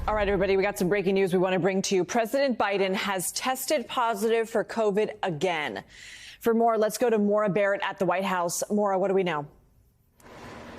All right, everybody, we got some breaking news we want to bring to you. President Biden has tested positive for COVID again. For more, let's go to Maura Barrett at the White House. Maura, what do we know?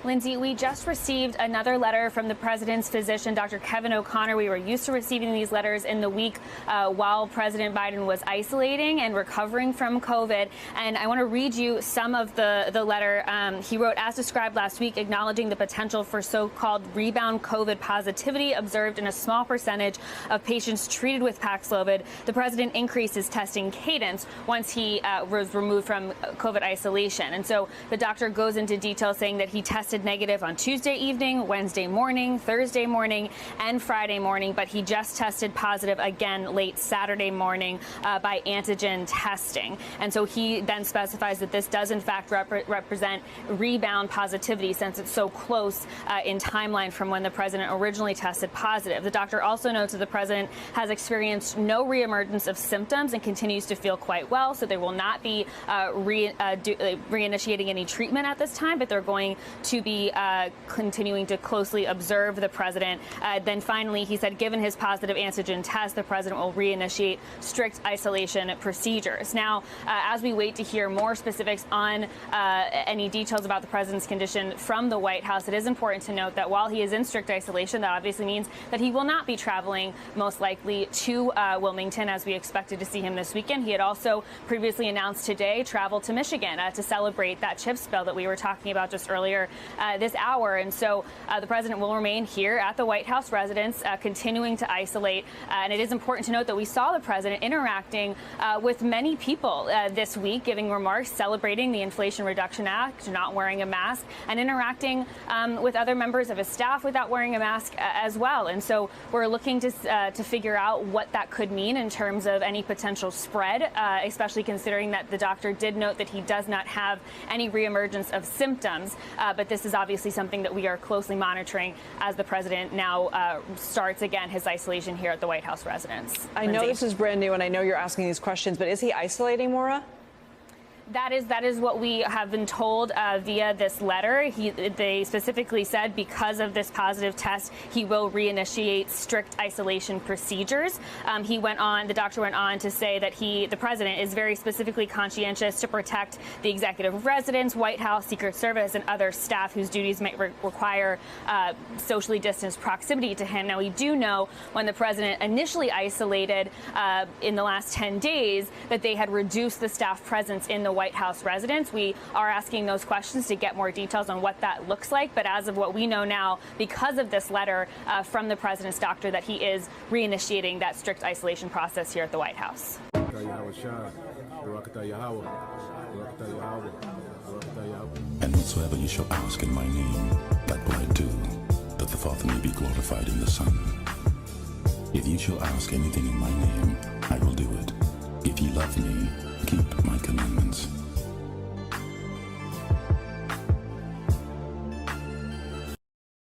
Lindsay, we just received another letter from the president's physician, Dr. Kevin O'Connor. We were used to receiving these letters in the week while President Biden was isolating and recovering from COVID. And I want to read you some of the letter he wrote, as described last week, acknowledging the potential for so-called rebound COVID positivity observed in a small percentage of patients treated with Paxlovid. The president increased his testing cadence once he was removed from COVID isolation. And so the doctor goes into detail saying that he tested negative on Tuesday evening, Wednesday morning, Thursday morning, and Friday morning, but he just tested positive again late Saturday morning by antigen testing. And so he then specifies that this does in fact represent rebound positivity, since it's so close in timeline from when the president originally tested positive. The doctor also notes that the president has experienced no reemergence of symptoms and continues to feel quite well, so they will not be reinitiating any treatment at this time, but they're going to be continuing to closely observe the president. Then finally, he said, given his positive antigen test, the president will reinitiate strict isolation procedures. Now, as we wait to hear more specifics on any details about the president's condition from the White House, it is important to note that while he is in strict isolation, that obviously means that he will not be traveling, most likely, to Wilmington, as we expected to see him this weekend. He had also previously announced today travel to Michigan to celebrate that chip spill that we were talking about just earlier this hour. And so the president will remain here at the White House residence, continuing to isolate. And it is important to note that we saw the president interacting with many people this week, giving remarks celebrating the Inflation Reduction Act, not wearing a mask, and interacting with other members of his staff without wearing a mask as well. And so we're looking to figure out what that could mean in terms of any potential spread, especially considering that the doctor did note that he does not have any reemergence of symptoms. But this is obviously something that we are closely monitoring as the president now starts again his isolation here at the White House residence. I know this is brand new, and I know you're asking these questions, but is he isolating, Maura? That is what we have been told via this letter. They specifically said because of this positive test, he will reinitiate strict isolation procedures. The doctor went on to say that the president is very specifically conscientious to protect the executive residence, White House, Secret Service, and other staff whose duties might require socially distanced proximity to him. Now, we do know when the president initially isolated in the last 10 days that they had reduced the staff presence in the White House residence. We are asking those questions to get more details on what that looks like. But as of what we know now, because of this letter from the president's doctor, that he is reinitiating that strict isolation process here at the White House. And whatsoever you shall ask in my name, that will I do, that the Father may be glorified in the Son. If you shall ask anything in my name, I will do it. If ye love me, keep my commandments.